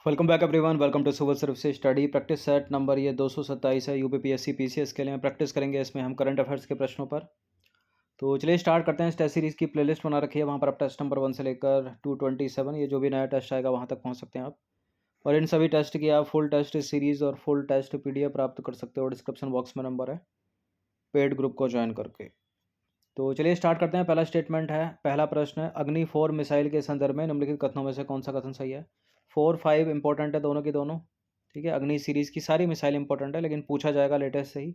Welcome back everyone. Welcome to civil services study practice set number ये 227 है। UPPSC PCS के लिए practice करेंगे। इसमें हम करंट अफेयर्स के प्रश्नों पर। तो चलिए स्टार्ट करते हैं। इस टेस्ट सीरीज़ की प्लेलिस्ट बना रखी है, वहाँ पर आप टेस्ट नंबर 1 से लेकर 227 ये जो भी नया टेस्ट आएगा वहाँ तक पहुँच सकते हैं आप। और इन सभी टेस्ट की आप फुल टेस्ट सीरीज़ और फुल टेस्ट पीडीएफ प्राप्त कर सकते हो। डिस्क्रिप्शन बॉक्स में नंबर है, पेड ग्रुप को ज्वाइन करके। तो चलिए स्टार्ट करते हैं। पहला स्टेटमेंट है, पहला प्रश्न है, अग्नि 4 मिसाइल के संदर्भ में निम्नलिखित कथनों में से कौन सा कथन सही है। 4, 5 इंपॉर्टेंट है दोनों की दोनों। ठीक है, अग्नि सीरीज़ की सारी मिसाइल इंपॉर्टेंट है, लेकिन पूछा जाएगा लेटेस्ट से ही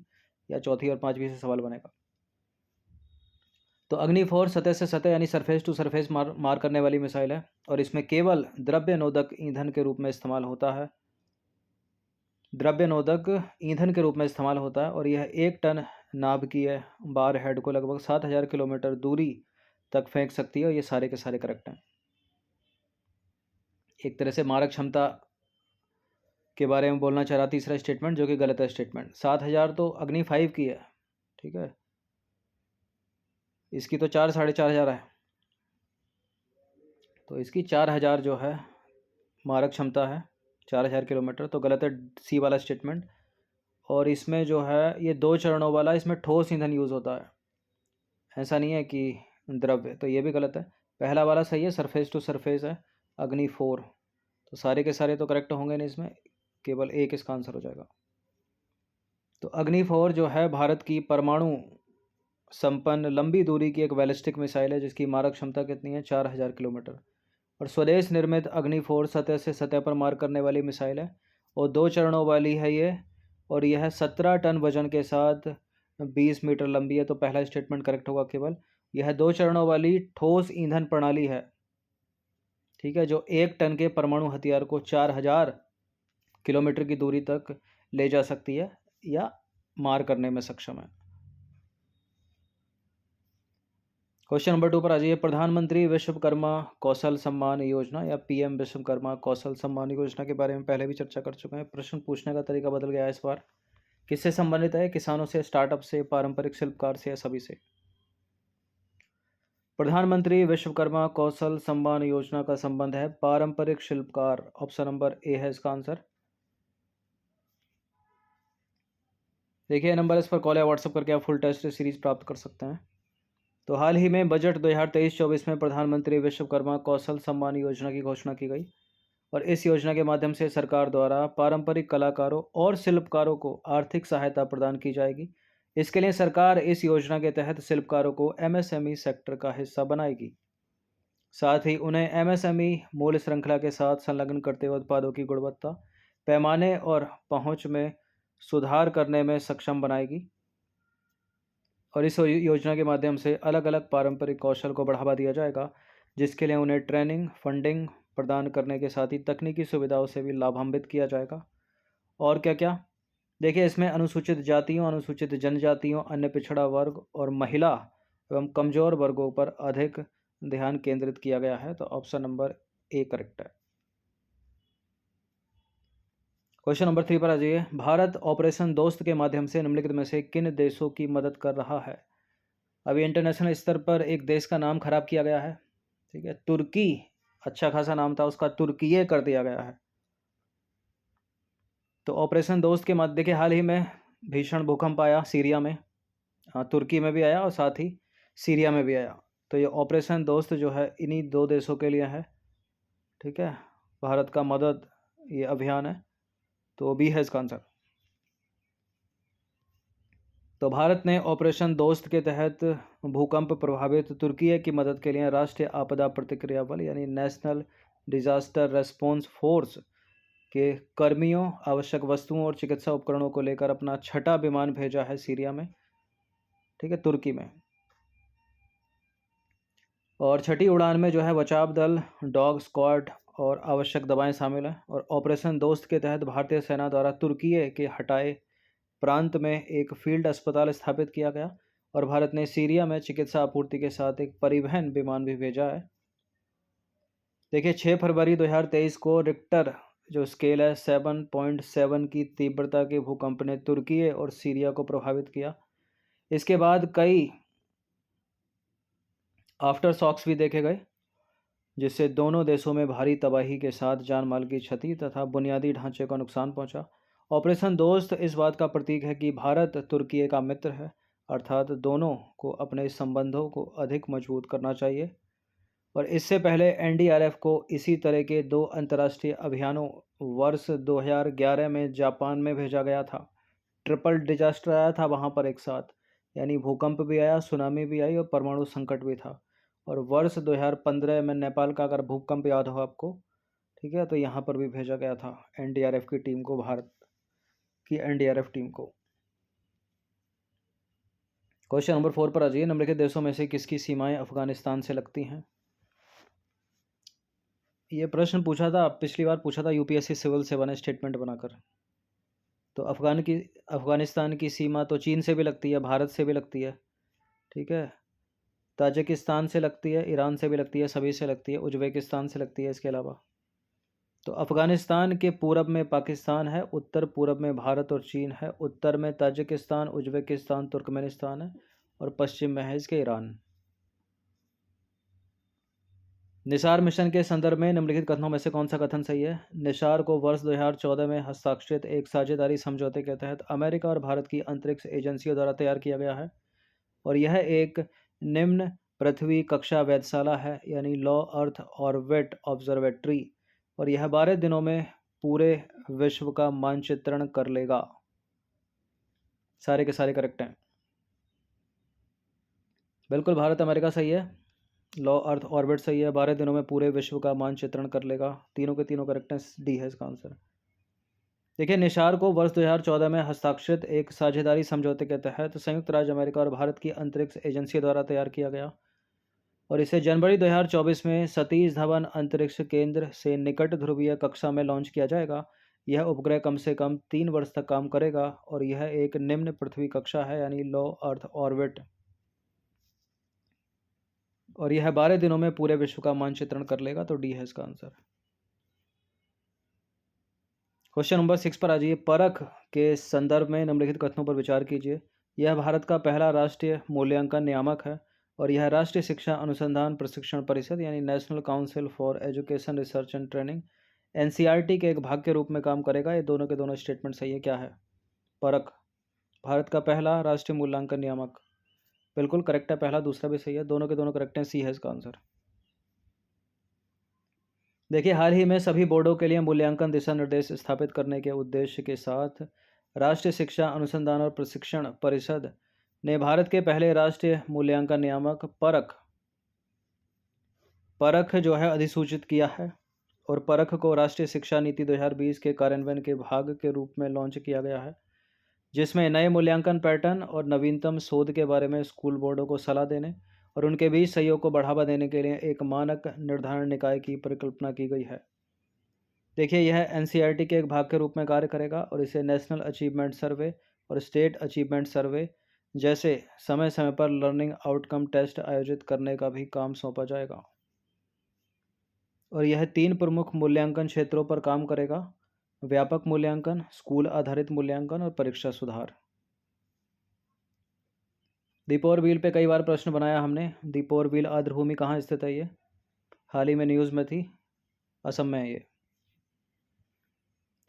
या चौथी और पाँचवीं से सवाल बनेगा। तो अग्नि 4 सतह से सतह यानी सरफेस टू सरफेस मार करने वाली मिसाइल है और इसमें केवल द्रव्य नोदक ईंधन के रूप में इस्तेमाल होता है। द्रव्य नोदक ईंधन के रूप में इस्तेमाल होता है और यह 1 टन नाभिकीय बार हेड को लगभग 7000 किलोमीटर दूरी तक फेंक सकती है और ये सारे के सारे करेक्ट हैं। एक तरह से मारक क्षमता के बारे में बोलना चाह रहा तीसरा स्टेटमेंट, जो कि गलत है स्टेटमेंट। 7000 तो अग्नि 5 की है, ठीक है, इसकी तो 4 साढ़े 4000 है, तो इसकी 4000 जो है मारक क्षमता है, 4000 किलोमीटर, तो गलत है सी वाला स्टेटमेंट। और इसमें जो है ये 2 चरणों वाला, इसमें ठोस ईंधन यूज़ होता है, ऐसा नहीं है कि द्रव्य, तो ये भी गलत है। पहला वाला सही है, सरफेस टू सरफेस है अग्नि 4, तो सारे के सारे तो करेक्ट होंगे नहीं, इसमें केवल एक इसका आंसर हो जाएगा। तो अग्नि 4 जो है भारत की परमाणु संपन्न लंबी दूरी की एक बैलिस्टिक मिसाइल है जिसकी मारक क्षमता कितनी है, 4000 किलोमीटर। और स्वदेश निर्मित अग्नि 4 सतह से सतह पर मार करने वाली मिसाइल है और 2 चरणों वाली है ये, और यह 17 टन वजन के साथ 20 मीटर लंबी है, तो पहला स्टेटमेंट करेक्ट होगा केवल। यह 2 चरणों वाली ठोस ईंधन प्रणाली है, ठीक है, जो 1 टन के परमाणु हथियार को 4000 किलोमीटर की दूरी तक ले जा सकती है या मार करने में सक्षम है। क्वेश्चन नंबर 2 पर आ जाइए। प्रधानमंत्री विश्वकर्मा कौशल सम्मान योजना या पीएम विश्वकर्मा कौशल सम्मान योजना के बारे में पहले भी चर्चा कर चुके हैं। प्रश्न पूछने का तरीका बदल गया है इस बार। किससे संबंधित है? किसानों से, स्टार्टअप से, पारंपरिक शिल्पकार से या सभी से? प्रधानमंत्री विश्वकर्मा कौशल सम्मान योजना का संबंध है पारंपरिक शिल्पकार। ऑप्शन नंबर ए है इसका आंसर। देखिए नंबर इस पर कॉल या व्हाट्सएप करके आप फुल टेस्ट सीरीज प्राप्त कर सकते हैं। तो हाल ही में बजट 2023-24 में प्रधानमंत्री विश्वकर्मा कौशल सम्मान योजना की घोषणा की गई और इस योजना के माध्यम से सरकार द्वारा पारंपरिक कलाकारों और शिल्पकारों को आर्थिक सहायता प्रदान की जाएगी। इसके लिए सरकार इस योजना के तहत शिल्पकारों को एमएसएमई सेक्टर का हिस्सा बनाएगी, साथ ही उन्हें एमएसएमई मूल्य श्रृंखला के साथ संलग्न करते हुए उत्पादों की गुणवत्ता, पैमाने और पहुंच में सुधार करने में सक्षम बनाएगी। और इस योजना के माध्यम से अलग अलग पारंपरिक कौशल को बढ़ावा दिया जाएगा, जिसके लिए उन्हें ट्रेनिंग, फंडिंग प्रदान करने के साथ ही तकनीकी सुविधाओं से भी लाभान्वित किया जाएगा। और क्या क्या, देखिए इसमें अनुसूचित जातियों, अनुसूचित जनजातियों, अन्य पिछड़ा वर्ग और महिला एवं कमज़ोर वर्गों पर अधिक ध्यान केंद्रित किया गया है, तो ऑप्शन नंबर ए करेक्ट है। क्वेश्चन नंबर 3 पर आ जाइए। भारत ऑपरेशन दोस्त के माध्यम से निम्नलिखित में से किन देशों की मदद कर रहा है? अभी इंटरनेशनल स्तर पर एक देश का नाम खराब किया गया है, ठीक है, तुर्की, अच्छा खासा नाम था उसका, तुर्कीये कर दिया गया है। तो ऑपरेशन दोस्त के मध्य, देखिए हाल ही में भीषण भूकंप आया सीरिया में, हाँ तुर्की में भी आया और साथ ही सीरिया में भी आया, तो ये ऑपरेशन दोस्त जो है इन्हीं 2 देशों के लिए है, ठीक है, भारत का मदद ये अभियान है, तो बी है इसका आंसर। तो भारत ने ऑपरेशन दोस्त के तहत भूकंप प्रभावित तुर्की की मदद के लिए राष्ट्रीय आपदा प्रतिक्रिया बल यानी नेशनल डिजास्टर रेस्पॉन्स फोर्स के कर्मियों, आवश्यक वस्तुओं और चिकित्सा उपकरणों को लेकर अपना 6ठा विमान भेजा है सीरिया में, ठीक है, तुर्की में। और 6ठी उड़ान में जो है बचाव दल, डॉग स्क्वाड और आवश्यक दवाएं शामिल हैं। और ऑपरेशन दोस्त के तहत भारतीय सेना द्वारा तुर्की के हटाए प्रांत में एक फील्ड अस्पताल स्थापित किया गया और भारत ने सीरिया में चिकित्सा आपूर्ति के साथ एक परिवहन विमान भी भेजा है। देखिए 6 फरवरी 2023 को रिक्टर जो स्केल है 7.7 की तीव्रता के भूकंप ने तुर्की और सीरिया को प्रभावित किया। इसके बाद कई आफ्टर शॉक्स भी देखे गए जिससे दोनों देशों में भारी तबाही के साथ जान माल की क्षति तथा बुनियादी ढांचे का नुकसान पहुंचा। ऑपरेशन दोस्त इस बात का प्रतीक है कि भारत तुर्की का मित्र है, अर्थात दोनों को अपने संबंधों को अधिक मजबूत करना चाहिए। और इससे पहले एनडीआरएफ को इसी तरह के 2 अंतर्राष्ट्रीय अभियानों वर्ष 2011 में जापान में भेजा गया था। ट्रिपल डिजास्टर आया था वहाँ पर एक साथ, यानी भूकंप भी आया, सुनामी भी आई और परमाणु संकट भी था। और वर्ष 2015 में नेपाल का अगर भूकंप याद हो आपको, ठीक है, तो यहाँ पर भी भेजा गया था एनडीआरएफ की टीम को, भारत की एनडीआरएफ टीम को। क्वेश्चन नंबर 4 पर आ जाइए। निम्नलिखित देशों में से किसकी सीमाएं अफगानिस्तान से लगती हैं? ये प्रश्न पूछा था, पिछली बार पूछा था यूपीएससी सिविल से बने स्टेटमेंट बनाकर। तो अफगानिस्तान की सीमा तो चीन से भी लगती है, भारत से भी लगती है, ठीक है, ताजिकिस्तान से लगती है, ईरान से भी लगती है, सभी से लगती है, उज्बेकिस्तान से लगती है इसके अलावा। तो अफगानिस्तान के पूरब में पाकिस्तान है, उत्तर पूरब में भारत और चीन है, उत्तर में ताजिकिस्तान, उज्बेकिस्तान, तुर्कमेनिस्तान है और पश्चिम में है इसके ईरान। निसार मिशन के संदर्भ में निम्नलिखित कथनों में से कौन सा कथन सही है? निसार को वर्ष 2014 में हस्ताक्षरित एक साझेदारी समझौते के तहत अमेरिका और भारत की अंतरिक्ष एजेंसियों द्वारा तैयार किया गया है और यह एक निम्न पृथ्वी कक्षा वेधशाला है, यानी लो अर्थ ऑर्बिट ऑब्जर्वेटरी, और यह 12 दिनों में पूरे विश्व का मानचित्रण कर लेगा। सारे के सारे करेक्ट हैं, बिल्कुल। भारत अमेरिका सही है, लो अर्थ ऑर्बिट सही है, 12 दिनों में पूरे विश्व का मानचित्रण कर लेगा। तीनों के तीनों करेक्ट हैं, डी है इसका आंसर। देखिए, निसार को वर्ष 2014 में हस्ताक्षरित एक साझेदारी समझौते के तहत संयुक्त राज्य अमेरिका और भारत की अंतरिक्ष एजेंसी द्वारा तैयार किया गया और इसे जनवरी 2024 में सतीश धवन अंतरिक्ष केंद्र से निकट ध्रुवीय कक्षा में लॉन्च किया जाएगा। यह उपग्रह कम से कम 3 वर्ष तक काम करेगा और यह एक निम्न पृथ्वी कक्षा है, यानी लो अर्थ ऑर्बिट, और यह 12 दिनों में पूरे विश्व का मानचित्रण कर लेगा। तो डी है इसका आंसर। क्वेश्चन नंबर 6 पर आ जाइए। परख के संदर्भ में निम्नलिखित कथनों पर विचार कीजिए। यह भारत का पहला राष्ट्रीय मूल्यांकन नियामक है और यह राष्ट्रीय शिक्षा अनुसंधान प्रशिक्षण परिषद, यानी national council for education research and training, NCERT के एक भाग के रूप में काम करेगा। ये दोनों के दोनों स्टेटमेंट सही है। क्या है? परख भारत का पहला राष्ट्रीय मूल्यांकन नियामक, बिल्कुल करेक्ट है, पहला, दूसरा भी सही है, दोनों के दोनों करेक्ट हैं, सी है इसका आंसर। देखिए, हाल ही में सभी बोर्डों के लिए मूल्यांकन दिशा निर्देश स्थापित करने के उद्देश्य के साथ राष्ट्रीय शिक्षा अनुसंधान और प्रशिक्षण परिषद ने भारत के पहले राष्ट्रीय मूल्यांकन नियामक परख जो है अधिसूचित किया है और परख को राष्ट्रीय शिक्षा नीति 2020 के कार्यान्वयन के भाग के रूप में लॉन्च किया गया है, जिसमें नए मूल्यांकन पैटर्न और नवीनतम शोध के बारे में स्कूल बोर्डों को सलाह देने और उनके बीच सहयोग को बढ़ावा देने के लिए एक मानक निर्धारण निकाय की परिकल्पना की गई है। देखिए, यह एनसीईआरटी के एक भाग के रूप में कार्य करेगा और इसे नेशनल अचीवमेंट सर्वे और स्टेट अचीवमेंट सर्वे जैसे समय समय पर लर्निंग आउटकम टेस्ट आयोजित करने का भी काम सौंपा जाएगा और यह 3 प्रमुख मूल्यांकन क्षेत्रों पर काम करेगा: व्यापक मूल्यांकन, स्कूल आधारित मूल्यांकन और परीक्षा सुधार। दीपोर व्हील पे कई बार प्रश्न बनाया हमने। दीपोर व्हील आर्द्रभूमि कहाँ स्थित है? ये हाल ही में न्यूज़ में थी, असम में है ये।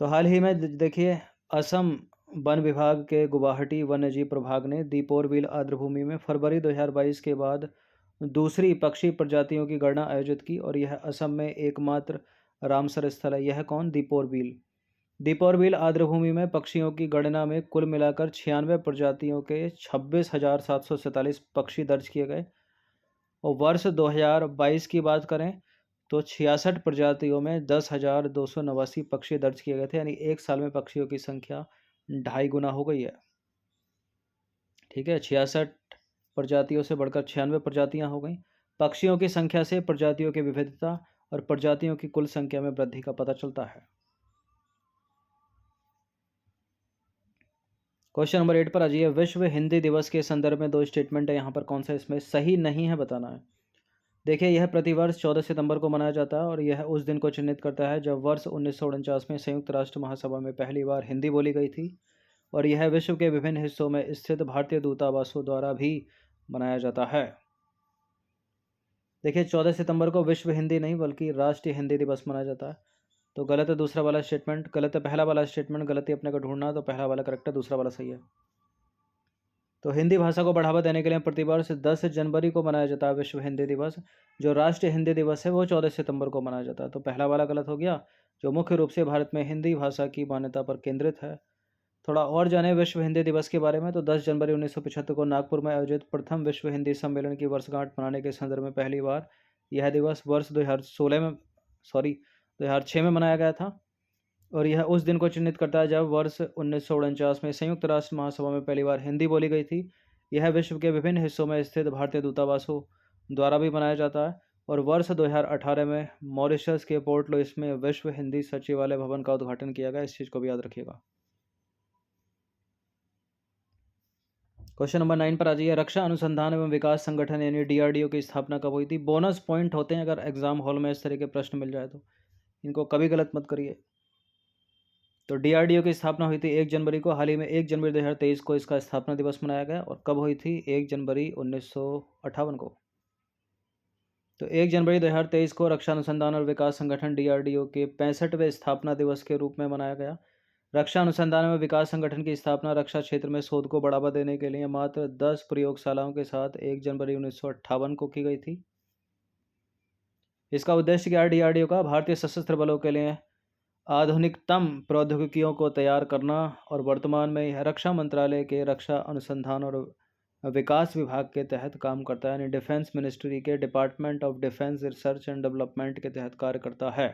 तो हाल ही में देखिए, असम वन विभाग के गुवाहाटी वन्यजीव प्रभाग ने दीपोर व्हील आर्द्रभूमि में फरवरी 2022 के बाद दूसरी पक्षी प्रजातियों की गणना आयोजित की और यह असम में एकमात्र रामसर स्थल है। यह कौन? दीपोर व्हील। दीपोर व्हील आर्द्रभूमि में पक्षियों की गणना में कुल मिलाकर 96 प्रजातियों के 26,747 पक्षी दर्ज किए गए और वर्ष 2022 की बात करें तो 66 प्रजातियों में 10,289 पक्षी दर्ज किए गए थे, यानी एक साल में पक्षियों की संख्या 2.5 गुना हो गई है। ठीक है, 66 प्रजातियों से बढ़कर 96 प्रजातियां हो गई। पक्षियों की संख्या से प्रजातियों की विविधता और प्रजातियों की कुल संख्या में वृद्धि का पता चलता है। क्वेश्चन नंबर 8 पर आ जाइए। विश्व हिंदी दिवस के संदर्भ में 2 स्टेटमेंट है, यहाँ पर कौन सा इसमें सही नहीं है बताना है। देखिए, यह प्रतिवर्ष 14 सितंबर को मनाया जाता है और यह उस दिन को चिन्हित करता है जब वर्ष 1949 में संयुक्त राष्ट्र महासभा में पहली बार हिंदी बोली गई थी और यह विश्व के विभिन्न हिस्सों में स्थित भारतीय दूतावासों द्वारा भी मनाया जाता है। देखिए 14 सितंबर को विश्व हिंदी नहीं बल्कि राष्ट्रीय हिंदी दिवस मनाया जाता है। तो गलत है दूसरा वाला स्टेटमेंट, गलत है पहला वाला स्टेटमेंट, गलती अपने को ढूंढना, तो पहला वाला करेक्ट है, दूसरा वाला सही है। तो हिंदी भाषा को बढ़ावा देने के लिए प्रतिवर्ष 10 जनवरी को मनाया जाता है विश्व हिंदी दिवस। जो राष्ट्रीय हिंदी दिवस है वो 14 सितंबर को मनाया जाता है। तो पहला वाला गलत हो गया, जो मुख्य रूप से भारत में हिंदी भाषा की मान्यता पर केंद्रित है। थोड़ा और जाने विश्व हिंदी दिवस के बारे में। तो 10 जनवरी 1975 को नागपुर में आयोजित प्रथम विश्व हिंदी सम्मेलन की वर्षगांठ मनाने के संदर्भ में पहली बार यह दिवस वर्ष 2006 में मनाया गया था। और यह उस दिन को चिन्हित करता है जब वर्ष 1949 में संयुक्त राष्ट्र महासभा में पहली बार हिंदी बोली गई थी। यह विश्व के विभिन्न हिस्सों में स्थित भारतीय दूतावासों द्वारा भी मनाया जाता है। और वर्ष 2018 में मॉरिशस के पोर्ट लुइस में विश्व हिंदी सचिवालय भवन का उद्घाटन किया गया। इस चीज़ को भी याद रखिएगा। क्वेश्चन नंबर 9 पर आ जाइए। रक्षा अनुसंधान एवं विकास संगठन यानी DRDO की स्थापना कब हुई थी? बोनस पॉइंट होते हैं अगर एग्जाम हॉल में इस तरह के प्रश्न मिल जाए तो, इनको कभी गलत मत करिए। तो DRDO की स्थापना हुई थी 1 जनवरी को। हाल ही में 1 जनवरी 2023 को इसका स्थापना दिवस मनाया गया। और कब हुई थी? 1 जनवरी 1958 को। तो 1 जनवरी 2023 को रक्षा अनुसंधान और विकास संगठन DRDO के 65वें स्थापना दिवस के रूप में मनाया गया। रक्षा अनुसंधान एवं विकास संगठन की स्थापना रक्षा क्षेत्र में शोध को बढ़ावा देने के लिए मात्र 10 प्रयोगशालाओं के साथ 1 जनवरी 1958 को की गई थी। इसका उद्देश्य क्या है DRDO का? भारतीय सशस्त्र बलों के लिए आधुनिकतम प्रौद्योगिकियों को तैयार करना। और वर्तमान में यह रक्षा मंत्रालय के रक्षा अनुसंधान और विकास विभाग के तहत काम करता है, यानी डिफेंस मिनिस्ट्री के department of defence research and development के तहत कार्य करता है।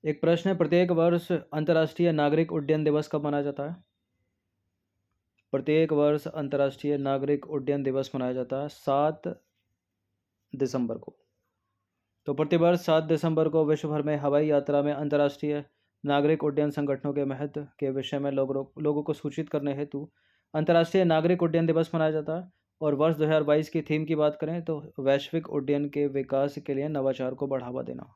एक प्रश्न है, प्रत्येक वर्ष अंतर्राष्ट्रीय नागरिक उड्डयन दिवस कब मनाया जाता है? प्रत्येक वर्ष अंतर्राष्ट्रीय नागरिक उड्डयन दिवस मनाया जाता है 7 दिसंबर को। तो प्रतिवर्ष 7 दिसंबर को विश्व भर में हवाई यात्रा में अंतर्राष्ट्रीय नागरिक उड्डयन संगठनों के महत्व के विषय में लोगों को सूचित करने हेतु अंतर्राष्ट्रीय नागरिक उड्डयन दिवस मनाया जाता है। और वर्ष 2022 की थीम की बात करें तो वैश्विक उड्डयन के विकास के लिए नवाचार को बढ़ावा देना।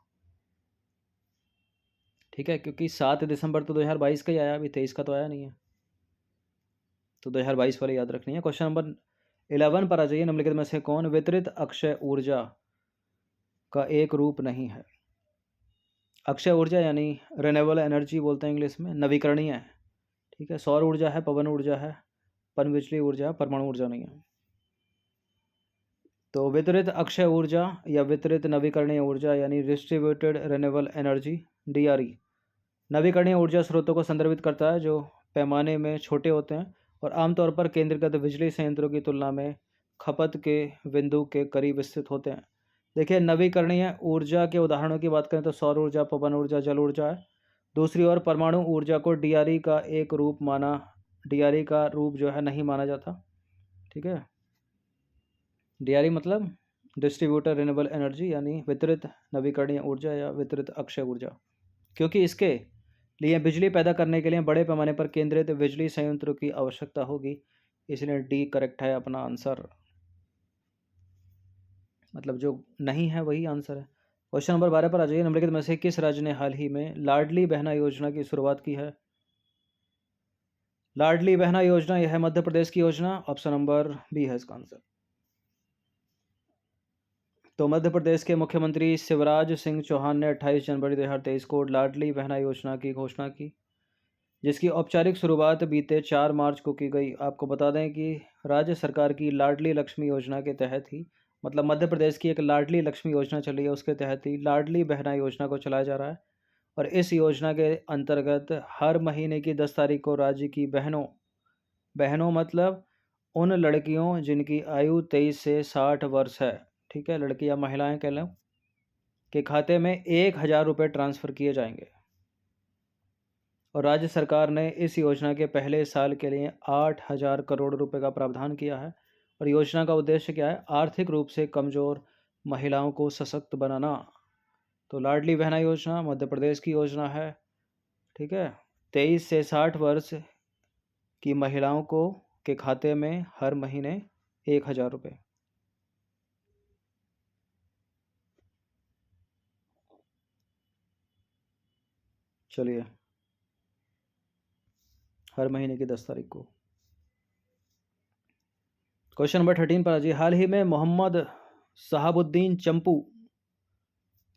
ठीक है, क्योंकि 7 दिसंबर तो 2022 का ही आया, अभी 23 का तो आया नहीं है, तो 2022 वाले याद रखनी है। क्वेश्चन नंबर 11 पर आ जाइए। निम्नलिखित में से कौन वितरित अक्षय ऊर्जा का एक रूप नहीं है? अक्षय ऊर्जा यानी रिन्यूएबल एनर्जी बोलते हैं इंग्लिश में, नवीकरणीय है। ठीक है, सौर ऊर्जा है, पवन ऊर्जा है, पन बिजली ऊर्जा है, परमाणु ऊर्जा नहीं है। तो वितरित अक्षय ऊर्जा या वितरित नवीकरणीय ऊर्जा यानी डिस्ट्रीब्यूटेड रिन्यूएबल एनर्जी DRE नवीकरणीय ऊर्जा स्रोतों को संदर्भित करता है जो पैमाने में छोटे होते हैं और आमतौर पर केंद्रीकृत बिजली संयंत्रों की तुलना में खपत के बिंदु के करीब स्थित होते हैं। देखिए, नवीकरणीय ऊर्जा के उदाहरणों की बात करें तो सौर ऊर्जा, पवन ऊर्जा, जल ऊर्जा है। दूसरी ओर परमाणु ऊर्जा को DRE का एक रूप माना, DRE का रूप जो है नहीं माना जाता। ठीक है, DRE मतलब डिस्ट्रीब्यूटर रिन्यूएबल एनर्जी यानी वितरित नवीकरणीय ऊर्जा या वितरित अक्षय ऊर्जा, क्योंकि इसके लिए बिजली पैदा करने के लिए बड़े पैमाने पर केंद्रित बिजली संयंत्रों की आवश्यकता होगी। इसलिए D करेक्ट है अपना आंसर, मतलब जो नहीं है वही आंसर है। क्वेश्चन नंबर 12 पर आ जाइए। निम्नलिखित में से किस राज्य ने हाल ही में लाडली बहना योजना की शुरुआत की है? लाडली बहना योजना यह है मध्य प्रदेश की योजना। ऑप्शन नंबर बी है इसका आंसर। तो मध्य प्रदेश के मुख्यमंत्री शिवराज सिंह चौहान ने 28 जनवरी 2023 को लाडली बहना योजना की घोषणा की, जिसकी औपचारिक शुरुआत बीते 4 मार्च को की गई। आपको बता दें कि राज्य सरकार की लाडली लक्ष्मी योजना के तहत ही, मतलब मध्य प्रदेश की एक लाडली लक्ष्मी योजना चली है, उसके तहत ही लाडली बहना योजना को चलाया जा रहा है। और इस योजना के अंतर्गत हर महीने की 10 तारीख को राज्य की बहनों बहनों मतलब उन लड़कियों जिनकी आयु 23 से 60 वर्ष है, ठीक है, लड़की या महिलाएं कह लो, के खाते में 1,000 रुपये ट्रांसफ़र किए जाएंगे। और राज्य सरकार ने इस योजना के पहले साल के लिए 8,000 करोड़ रुपए का प्रावधान किया है। और योजना का उद्देश्य क्या है? आर्थिक रूप से कमज़ोर महिलाओं को सशक्त बनाना। तो लाडली बहना योजना मध्य प्रदेश की योजना है। ठीक है, 23 से 60 वर्ष की महिलाओं को के खाते में हर महीने 1,000 रुपये। चलिए, हर महीने की 10 तारीख को। क्वेश्चन नंबर 13 पर जी, हाल ही में मोहम्मद शहाबुद्दीन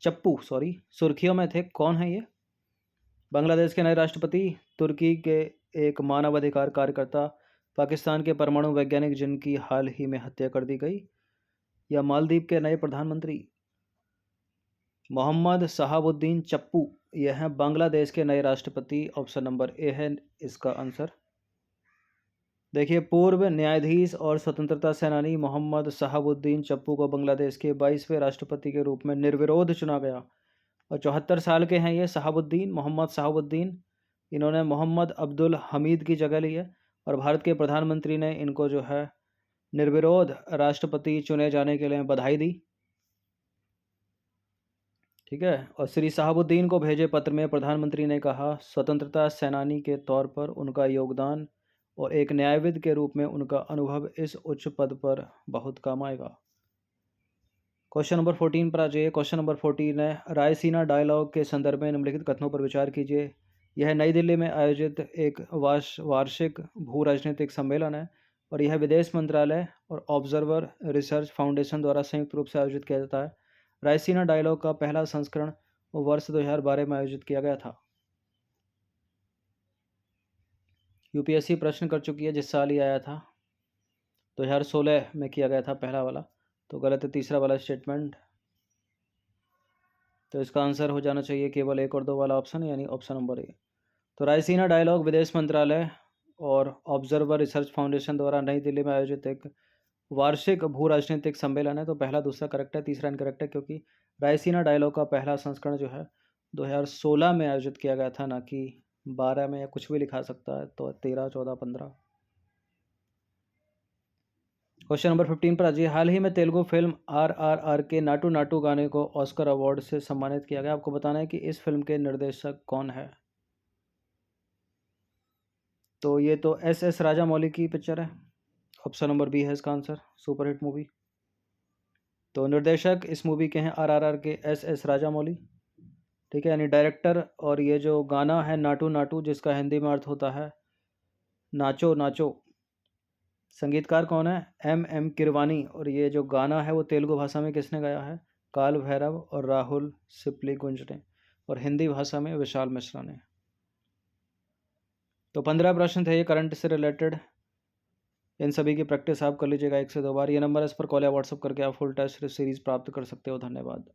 चप्पू सुर्खियों में थे, कौन है ये? बांग्लादेश के नए राष्ट्रपति, तुर्की के एक मानवाधिकार कार्यकर्ता, पाकिस्तान के परमाणु वैज्ञानिक जिनकी हाल ही में हत्या कर दी गई, या मालदीव के नए प्रधानमंत्री? मोहम्मद शहाबुद्दीन चप्पू यह हैं बांग्लादेश के नए राष्ट्रपति। ऑप्शन नंबर ए है इसका आंसर। देखिए, पूर्व न्यायाधीश और स्वतंत्रता सेनानी मोहम्मद शहाबुद्दीन चप्पू को बांग्लादेश के 22वें राष्ट्रपति के रूप में निर्विरोध चुना गया और 74 साल के हैं ये मोहम्मद शहाबुद्दीन। इन्होंने मोहम्मद अब्दुल हमीद की जगह ली है और भारत के प्रधानमंत्री ने इनको जो है निर्विरोध राष्ट्रपति चुने जाने के लिए बधाई दी। ठीक है, और श्री शहाबुद्दीन को भेजे पत्र में प्रधानमंत्री ने कहा, स्वतंत्रता सेनानी के तौर पर उनका योगदान और एक न्यायविद के रूप में उनका अनुभव इस उच्च पद पर बहुत काम आएगा। क्वेश्चन नंबर 14 पर आ जाइए। क्वेश्चन नंबर 14 है, रायसीना डायलॉग के संदर्भ में निम्नलिखित कथनों पर विचार कीजिए। यह नई दिल्ली में आयोजित एक वार्षिक भू राजनीतिक सम्मेलन है और यह विदेश मंत्रालय और ऑब्जर्वर रिसर्च फाउंडेशन द्वारा संयुक्त रूप से आयोजित किया जाता है। रायसीना डायलॉग का पहला संस्करण वर्ष 2012 में आयोजित किया गया था। यूपीएससी प्रश्न कर चुकी है, जिस साल ही आया था 2016 में किया गया था पहला वाला, तो गलत है तीसरा वाला स्टेटमेंट। तो इसका आंसर हो जाना चाहिए केवल 1 और 2 वाला ऑप्शन, यानी ऑप्शन नंबर ए। तो रायसीना डायलॉग विदेश मंत्रालय और ऑब्जर्वर रिसर्च फाउंडेशन द्वारा नई दिल्ली में आयोजित एक वार्षिक भू राजनीतिक सम्मेलन है। तो पहला दूसरा करेक्ट है, तीसरा इनकरेक्ट है, क्योंकि रायसीना डायलॉग का पहला संस्करण जो है 2016 में आयोजित किया गया था, ना कि 12 में, या कुछ भी लिखा सकता है, तो 13, 14, 15। क्वेश्चन नंबर 15 पर आइए। हाल ही में तेलुगु फिल्म RRR के नाटू नाटू गाने को ऑस्कर अवार्ड से सम्मानित किया गया। आपको बताना है कि इस फिल्म के निर्देशक कौन है। तो ये तो SS राजामौली की पिक्चर है। ऑप्शन नंबर बी है इसका आंसर, सुपरहिट मूवी। तो निर्देशक इस मूवी के हैं RRR के SS राजामौली। ठीक है, यानी डायरेक्टर। और ये जो गाना है नाटू नाटू, जिसका हिंदी में अर्थ होता है नाचो नाचो, संगीतकार कौन है? MM किरवानी। और ये जो गाना है वो तेलुगु भाषा में किसने गाया है? काल भैरव और राहुल सिप्लीगुंज ने। और हिंदी भाषा में विशाल मिश्रा ने। तो 15 प्रश्न थे ये करंट से रिलेटेड। इन सभी की प्रैक्टिस आप कर लीजिएगा 1 से 2 बार। ये नंबर है, इस पर कॉल या व्हाट्सअप करके आप फुल टेस्ट सीरीज प्राप्त कर सकते हो। धन्यवाद।